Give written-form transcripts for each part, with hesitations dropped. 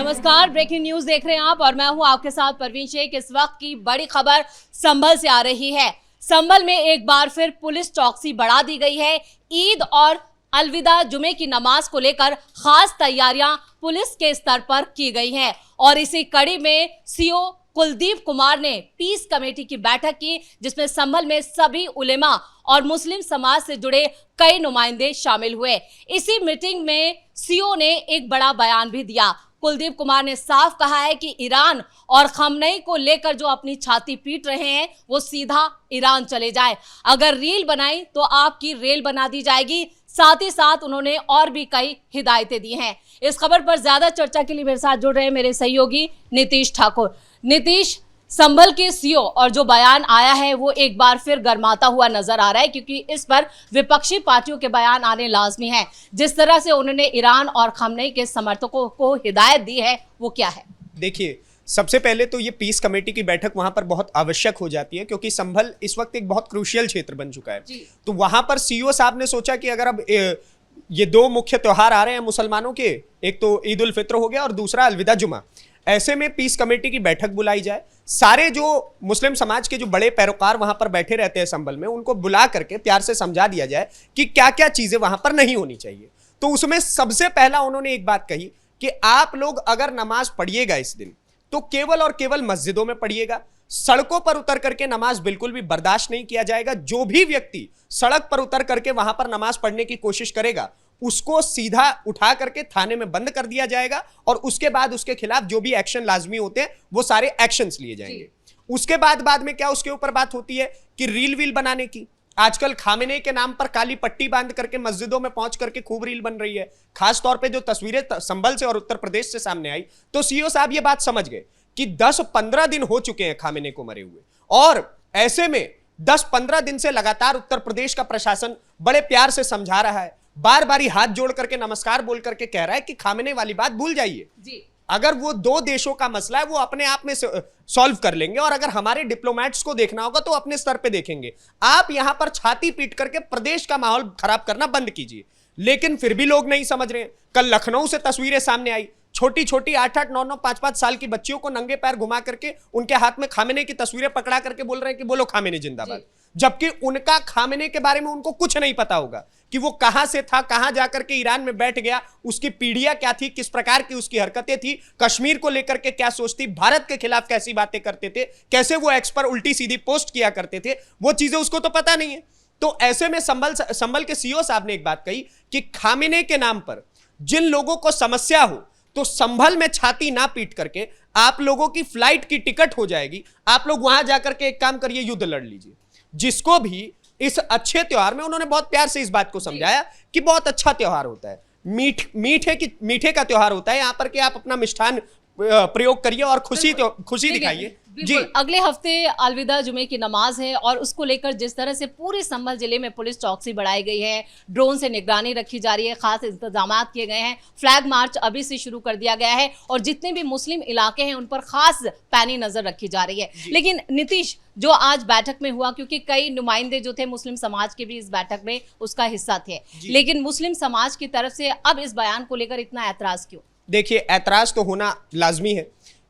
नमस्कार, breaking news देख रहे हैं आप और मैं हूं आपके साथ परवीन शेख। इस वक्त की बड़ी खबर संभल से आ रही है। संभल में एक बार फिर पुलिस चौकसी बढ़ा दी गई है। ईद और अलविदा जुमे की नमाज को लेकर खास तैयारियां पुलिस के स्तर पर की गई हैं और इसी कड़ी में सीओ कुलदीप कुमार ने पीस कमेटी की बैठक की, जिसमें संभल में सभी उलेमा और मुस्लिम समाज से जुड़े कई नुमाइंदे शामिल हुए। इसी मीटिंग में सीओ ने एक बड़ा बयान भी दिया। कुलदीप कुमार ने साफ कहा है कि ईरान और खमनई को लेकर जो अपनी छाती पीट रहे हैं वो सीधा ईरान चले जाए। अगर रील बनाई तो आपकी रेल बना दी जाएगी। साथ ही साथ उन्होंने और भी कई हिदायतें दी हैं। इस खबर पर ज्यादा चर्चा के लिए मेरे साथ जुड़ रहे हैं मेरे सहयोगी नीतीश ठाकुर। नीतीश, संभल के सीओ और जो बयान आया है वो एक बार फिर गरमाता हुआ नजर आ रहा है, क्योंकि इस पर विपक्षी पार्टियों के बयान आने लाजमी है। जिस तरह से उन्होंने ईरान और खमनई के समर्थकों को हिदायत दी है वो क्या है? देखिए, सबसे पहले तो ये पीस कमेटी की बैठक वहां पर बहुत आवश्यक हो जाती है, क्योंकि संभल इस वक्त एक बहुत क्रूशियल क्षेत्र बन चुका है। तो वहां पर सीओ साहब ने सोचा कि अगर अब ये दो मुख्य त्योहार आ रहे हैं मुसलमानों के, एक तो ईद उल फित्र हो गया और दूसरा अलविदा जुमा, ऐसे में पीस कमेटी की बैठक बुलाई जाए। सारे जो मुस्लिम समाज के जो बड़े पैरोकार वहां पर बैठे रहते हैं संभल में, उनको बुला करके प्यार से समझा दिया जाए कि क्या क्या चीजें वहां पर नहीं होनी चाहिए। तो उसमें सबसे पहला उन्होंने एक बात कही कि आप लोग अगर नमाज पढ़िएगा इस दिन तो केवल और केवल मस्जिदों में पढ़िएगा। सड़कों पर उतर करके नमाज बिल्कुल भी बर्दाश्त नहीं किया जाएगा। जो भी व्यक्ति सड़क पर उतर करके वहां पर नमाज पढ़ने की कोशिश करेगा उसको सीधा उठा करके थाने में बंद कर दिया जाएगा और उसके बाद उसके खिलाफ जो भी एक्शन लाजमी होते हैं वो सारे एक्शंस लिए जाएंगे। उसके बाद में क्या उसके ऊपर बात होती है कि रील वील बनाने की। आजकल खामेने के नाम पर काली पट्टी बांध करके मस्जिदों में पहुंच करके खूब रील बन रही है। खास तौर पे जो तस्वीरें संभल से और उत्तर प्रदेश से सामने आई, तो सीओ साहब ये बात समझ गए कि 10-15 दिन हो चुके हैं खामेने को मरे हुए, और ऐसे में 10-15 दिन से लगातार उत्तर प्रदेश का प्रशासन बड़े प्यार से समझा रहा है, बार बार हाथ जोड़ करके नमस्कार बोल करके कह रहा है कि खामेने वाली बात भूल जाइए। अगर वो दो देशों का मसला है वो अपने आप में सॉल्व कर लेंगे, और अगर हमारे डिप्लोमेट्स को देखना होगा तो अपने स्तर पे देखेंगे। आप यहां पर छाती पीट करके प्रदेश का माहौल खराब करना बंद कीजिए। लेकिन फिर भी लोग नहीं समझ रहे हैं। कल लखनऊ से तस्वीरें सामने आई, छोटी छोटी 8-8, 9-9, 5-5 साल की बच्चियों को नंगे पैर घुमा करके उनके हाथ में खामेने की तस्वीरें पकड़ा करके बोल रहे हैं कि बोलो खामेने जिंदाबाद, जबकि उनका खामेने के बारे में उनको कुछ नहीं पता होगा कि वो कहां से था, कहां जाकर के ईरान में बैठ गया, उसकी पीढ़ियां क्या थी, किस प्रकार की उसकी हरकतें थी, कश्मीर को लेकर के क्या सोचती, भारत के खिलाफ कैसी बातें करते थे, कैसे वो एक्स पर उल्टी सीधी पोस्ट किया करते थे, वो चीजें उसको तो पता नहीं है। तो ऐसे में संभल के सीओ साहब ने एक बात कही कि खामेने के नाम पर जिन लोगों को समस्या हो तो संभल में छाती ना पीट करके आप लोगों की फ्लाइट की टिकट हो जाएगी, आप लोग वहां जाकर के एक काम करिए, युद्ध लड़ लीजिए। जिसको भी इस अच्छे त्योहार में उन्होंने बहुत प्यार से इस बात को समझाया कि बहुत अच्छा त्योहार होता है, मीठे का त्योहार होता है यहां पर, कि आप अपना मिष्ठान प्रयोग करिए और खुशी दिखाइए। जी, अगले हफ्ते अलविदा जुमे की नमाज है और उसको लेकर जिस तरह से पूरे संभल जिले में पुलिस चौकसी बढ़ाई गई है, ड्रोन से निगरानी रखी जा रही है, खास इंतजाम किए गए हैं, फ्लैग मार्च अभी से शुरू कर दिया गया है और जितने भी मुस्लिम इलाके हैं उन पर खास पैनी नजर रखी जा रही है। लेकिन नीतीश, जो आज बैठक में हुआ, क्योंकि कई नुमाइंदे जो थे मुस्लिम समाज के भी इस बैठक में उसका हिस्सा थे, लेकिन मुस्लिम समाज की तरफ से अब इस बयान को लेकर इतना ऐतराज क्यों? देखिए, ऐतराज तो होना लाजमी है,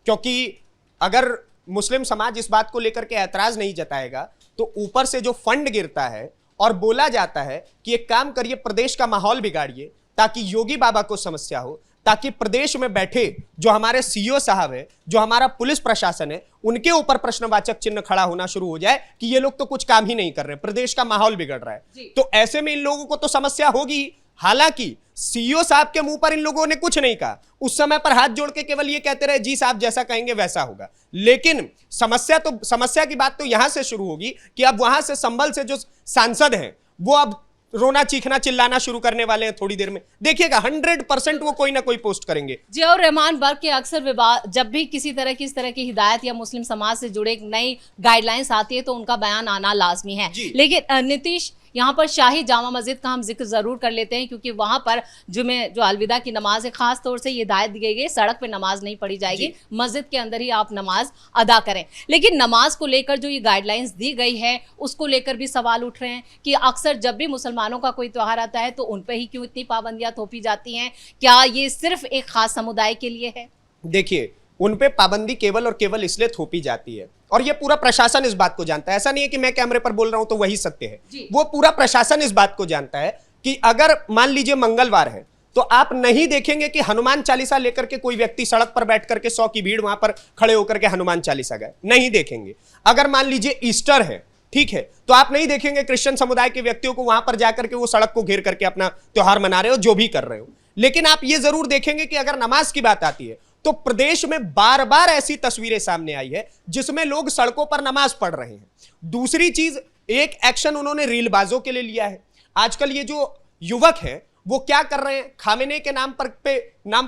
क्योंकि अगर मुस्लिम समाज इस बात को लेकर के ऐतराज नहीं जताएगा तो ऊपर से जो फंड गिरता है और बोला जाता है कि एक काम करिए, प्रदेश का माहौल बिगाड़िए ताकि योगी बाबा को समस्या हो, ताकि प्रदेश में बैठे जो हमारे सीओ साहब है, जो हमारा पुलिस प्रशासन है, उनके ऊपर प्रश्नवाचक चिन्ह खड़ा होना शुरू हो जाए कि ये लोग तो कुछ काम ही नहीं कर रहे, प्रदेश का माहौल बिगड़ रहा है। तो ऐसे में इन लोगों को तो समस्या होगी। हालांकि सीओ साहब के मुंह पर इन लोगों ने कुछ नहीं कहा, उस समय पर हाथ जोड़ के केवल ये कहते रहे जी साहब जैसा कहेंगे वैसा होगा। लेकिन समस्या की बात तो यहां से शुरू होगी कि अब वहां से संभल से जो सांसद हैं वो अब रोना चीखना चिल्लाना शुरू करने वाले हैं थोड़ी देर में। देखिएगा 100% वो कोई ना कोई पोस्ट करेंगे। जियाउर रहमान वर्ग के अक्सर विवाद, जब भी किसी तरह की इस तरह की हिदायत या मुस्लिम समाज से जुड़े नई गाइडलाइंस आती है तो उनका बयान आना लाजमी है। लेकिन नीतीश, यहाँ पर शाही जामा मस्जिद का हम जिक्र जरूर कर लेते हैं, क्योंकि वहां पर जो अलविदा की नमाज है, खास तौर से ये हिदायत दी गई है सड़क पे नमाज नहीं पढ़ी जाएगी, मस्जिद के अंदर ही आप नमाज अदा करें। लेकिन नमाज को लेकर जो ये गाइडलाइंस दी गई है उसको लेकर भी सवाल उठ रहे हैं कि अक्सर जब भी मुसलमानों का कोई त्यौहार आता है तो उन पर ही क्यों इतनी पाबंदियां थोपी जाती हैं? क्या ये सिर्फ एक खास समुदाय के लिए है? देखिए, उन पे पाबंदी केवल और केवल इसलिए थोपी जाती है, और ये पूरा प्रशासन इस बात को जानता है। ऐसा नहीं है कि मैं कैमरे पर बोल रहा हूं तो वही सत्य है, वो पूरा प्रशासन इस बात को जानता है कि अगर मान लीजिए मंगलवार है तो आप नहीं देखेंगे कि हनुमान चालीसा लेकर के कोई व्यक्ति सड़क पर बैठ करके 100 की भीड़ वहां पर खड़े होकर के हनुमान चालीसा गाए, नहीं देखेंगे। अगर मान लीजिए ईस्टर है, ठीक है, तो आप नहीं देखेंगे क्रिश्चियन समुदाय के व्यक्तियों को वहां पर जाकर के वो सड़क को घेर करके अपना त्योहार मना रहे हो, जो भी कर रहे हो। लेकिन आप ये जरूर देखेंगे कि अगर नमाज की बात आती है तो प्रदेश में बार बार ऐसी तस्वीरें सामने आई है जिसमें लोग सड़कों पर नमाज पढ़ रहे हैं। दूसरी चीज, एक एक्शन उन्होंने रीलबाजों के लिए लिया है। आजकल ये जो युवक हैं वो क्या कर रहे हैं, खामेने के नाम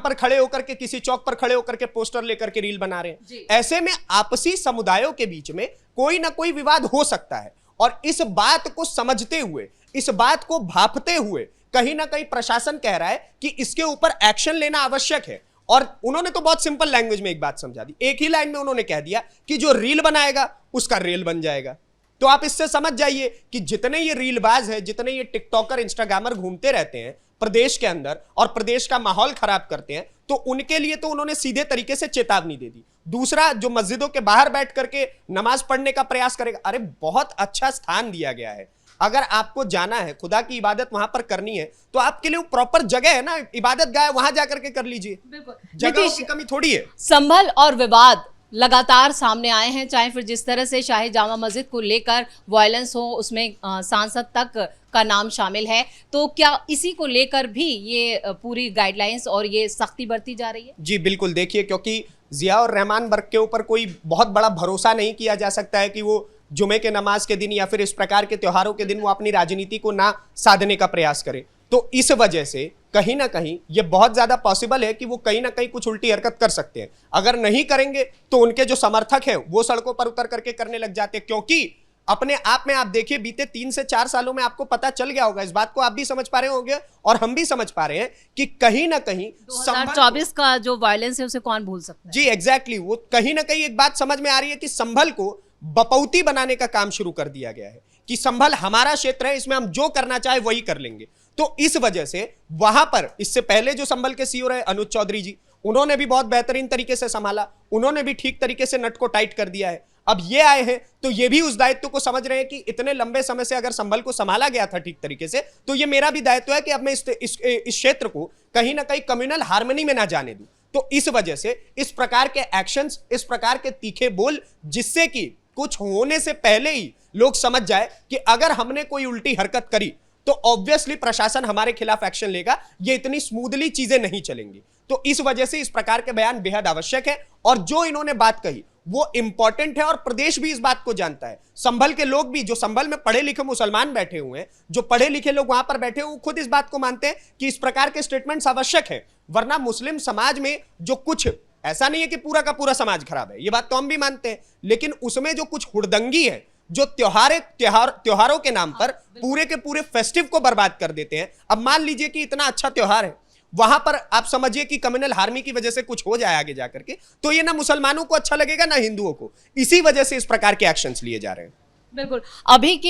पर खड़े होकर के किसी चौक पर खड़े होकर के पोस्टर लेकर के रील बना रहे हैं। ऐसे में आपसी समुदायों के बीच में कोई ना कोई विवाद हो सकता है, और इस बात को समझते हुए, इस बात को भांपते हुए कहीं ना कहीं प्रशासन कह रहा है कि इसके ऊपर एक्शन लेना आवश्यक है। और उन्होंने तो बहुत सिंपल लैंग्वेज में एक बात समझा दी, एक ही लाइन में उन्होंने कह दिया कि जो रील बनाएगा उसका रेल बन जाएगा। तो आप इससे समझ जाइए कि जितने ये रीलबाज है, जितने ये टिकटॉकर, इंस्टाग्रामर घूमते रहते हैं प्रदेश के अंदर और प्रदेश का माहौल खराब करते हैं, तो उनके लिए तो उन्होंने सीधे तरीके से चेतावनी दे दी। दूसरा, जो मस्जिदों के बाहर बैठ करके नमाज पढ़ने का प्रयास करेगा, अरे बहुत अच्छा स्थान दिया गया है। अगर आपको जाना है, खुदा की इबादत वहां पर करनी है, तो आपके लिए वो प्रॉपर जगह है ना, इबादत गाह, वहां जाकर के कर लीजिए। जगह की कमी थोड़ी है। संभल और विवाद लगातार सामने आए हैं, चाहे फिर जिस तरह से शाही जामा मस्जिद को लेकर वायलेंस हो, उसमें सांसद तक का नाम शामिल है, तो क्या इसी को लेकर भी ये पूरी गाइडलाइंस और ये सख्ती बरती जा रही है? जी बिल्कुल, देखिए, क्योंकि जिया और रहमान वर्ग के ऊपर कोई बहुत बड़ा भरोसा नहीं किया जा सकता है कि वो जुमे के नमाज के दिन या फिर इस प्रकार के त्योहारों के दिन वो अपनी राजनीति को ना साधने का प्रयास करे। तो इस वजह से कहीं ना कहीं ये बहुत ज्यादा पॉसिबल है कि वो कहीं ना कहीं कुछ उल्टी हरकत कर सकते हैं। अगर नहीं करेंगे तो उनके जो समर्थक हैं वो सड़कों पर उतर करके करने लग जाते हैं, क्योंकि अपने आप में आप देखिए, बीते 3 से 4 सालों में आपको पता चल गया होगा, इस बात को आप भी समझ पा रहे होंगे और हम भी समझ पा रहे हैं कि कहीं ना कहीं 2024 का जो वायलेंस है उसे कौन भूल सकता है। जी एग्जैक्टली, वो कहीं ना कहीं एक बात समझ में आ रही है कि संभल को बपौती बनाने का काम शुरू कर दिया गया है कि संभल हमारा क्षेत्र है, इसमें हम जो करना चाहे वही कर लेंगे। तो इस वजह से वहां पर इससे पहले जो संभल के सीओ रहे अनुज चौधरी जी, उन्होंने भी बहुत बेहतरीन तरीके से संभाला, उन्होंने भी ठीक तरीके से नट को टाइट कर दिया है। अब ये आए हैं तो ये भी उस दायित्व को समझ रहे हैं कि इतने लंबे समय से अगर संभल को संभाला गया था ठीक तरीके से, तो ये मेरा भी दायित्व है कि अब मैं इस क्षेत्र को कहीं ना कहीं कम्युनल हार्मनी में ना जाने दूं। तो इस वजह से इस प्रकार के एक्शंस, इस प्रकार के तीखे बोल, जिससे कि कुछ होने से पहले ही लोग समझ जाए कि अगर हमने कोई उल्टी हरकत करी तो ऑब्वियसली प्रशासन हमारे खिलाफ एक्शन लेगा, ये इतनी स्मूथली चीजें नहीं चलेंगी। तो इस वजह से इस प्रकार के बयान बेहद आवश्यक है, और जो इन्होंने बात कही वो इंपॉर्टेंट है और प्रदेश भी इस बात को जानता है। संभल के लोग भी, जो संभल में पढ़े लिखे मुसलमान बैठे हुए हैं, जो पढ़े लिखे लोग वहां पर बैठे हुए, खुद इस बात को मानते हैं कि इस प्रकार के स्टेटमेंट्स आवश्यक है। वरना मुस्लिम समाज में जो कुछ, ऐसा नहीं है कि पूरा का पूरा समाज खराब है, ये बात तो हम भी मानते हैं, लेकिन उसमें जो कुछ हुड़दंगी है, जो त्योहारों के नाम पर पूरे के पूरे फेस्टिव को बर्बाद कर देते हैं। अब मान लीजिए कि इतना अच्छा त्योहार है, वहां पर आप समझिए कि कम्युनल हार्मनी की वजह से कुछ हो जाए आगे जाकर के, तो ये ना मुसलमानों को अच्छा लगेगा ना हिंदुओं को। इसी वजह से इस प्रकार के एक्शंस लिए जा रहे हैं। बिल्कुल।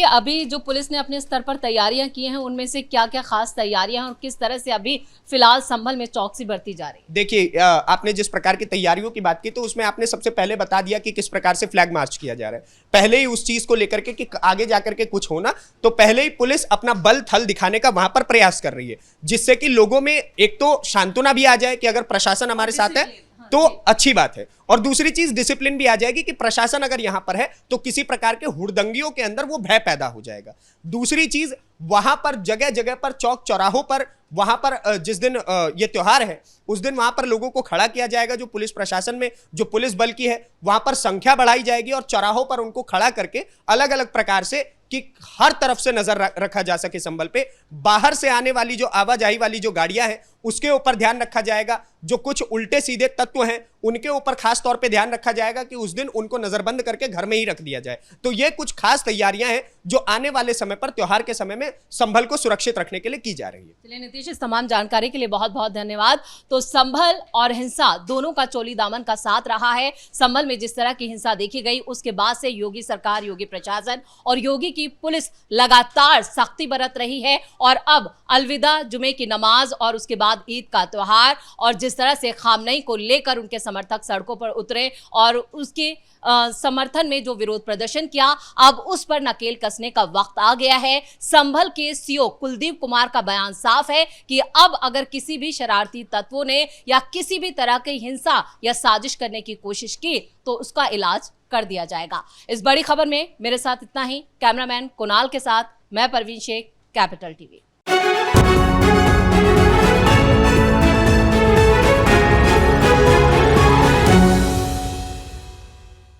अभी जो पुलिस ने अपने स्तर पर तैयारियां की हैं, उनमें से क्या क्या खास तैयारियां हैं और किस तरह से अभी फिलहाल संभल में चौकसी बरती जा रही है? देखिए, आपने जिस प्रकार की तैयारियों की बात की, तो उसमें आपने सबसे पहले बता दिया कि किस प्रकार से फ्लैग मार्च किया जा रहा है। पहले ही उस चीज को लेकर के कि आगे जाकर के कुछ होना, तो पहले ही पुलिस अपना बल थल दिखाने का वहां पर प्रयास कर रही है, जिससे कि लोगों में एक तो सांत्वना भी आ जाए कि अगर प्रशासन हमारे साथ है तो अच्छी बात है, और दूसरी चीज डिसिप्लिन भी आ जाएगी कि प्रशासन अगर यहां पर है तो किसी प्रकार के हुड़दंगियों के अंदर वो भय पैदा हो जाएगा। दूसरी चीज, वहां पर जगह जगह पर, चौक चौराहों पर, वहां पर जिस दिन ये त्योहार है उस दिन वहां पर लोगों को खड़ा किया जाएगा। जो पुलिस प्रशासन में जो पुलिस बल की है, वहां पर संख्या बढ़ाई जाएगी और चौराहों पर उनको खड़ा करके अलग अलग प्रकार से कि हर तरफ से नजर रखा जा सके संभल पे। बाहर से आने वाली जो आवाजाही वाली जो गाड़ियां हैं उसके ऊपर ध्यान रखा जाएगा। जो कुछ उल्टे सीधे तत्व हैं उनके ऊपर खास तौर पे ध्यान रखा जाएगा कि उस दिन उनको नजरबंद करके घर में ही रख दिया जाए। तो ये कुछ खास तैयारियां हैं जो आने वाले समय पर, त्योहार के समय में संभल को सुरक्षित रखने के लिए की जा रही है। चलिए नीतीश, इस तमाम जानकारी के लिए बहुत बहुत धन्यवाद। तो संभल और हिंसा दोनों का चोली दामन का साथ रहा है। संभल में जिस तरह की हिंसा देखी गई, उसके बाद से योगी सरकार, योगी प्रशासन और योगी की पुलिस लगातार सख्ती बरत रही है। और अब अलविदा जुमे की नमाज और उसके बाद ईद का त्योहार, और जिस तरह से खामनई को लेकर उनके समर्थक सड़कों पर उतरे और उसके समर्थन में जो विरोध प्रदर्शन किया, अब उस पर नकेल कसने का वक्त आ गया है। संभल के सीओ कुलदीप कुमार का बयान साफ है कि अब अगर किसी भी शरारती तत्वों ने या किसी भी तरह की हिंसा या साजिश करने की कोशिश की तो उसका इलाज कर दिया जाएगा। इस बड़ी खबर में मेरे साथ इतना ही। कैमरामैन कुणाल के साथ मैं परवीन शेख, कैपिटल टीवी।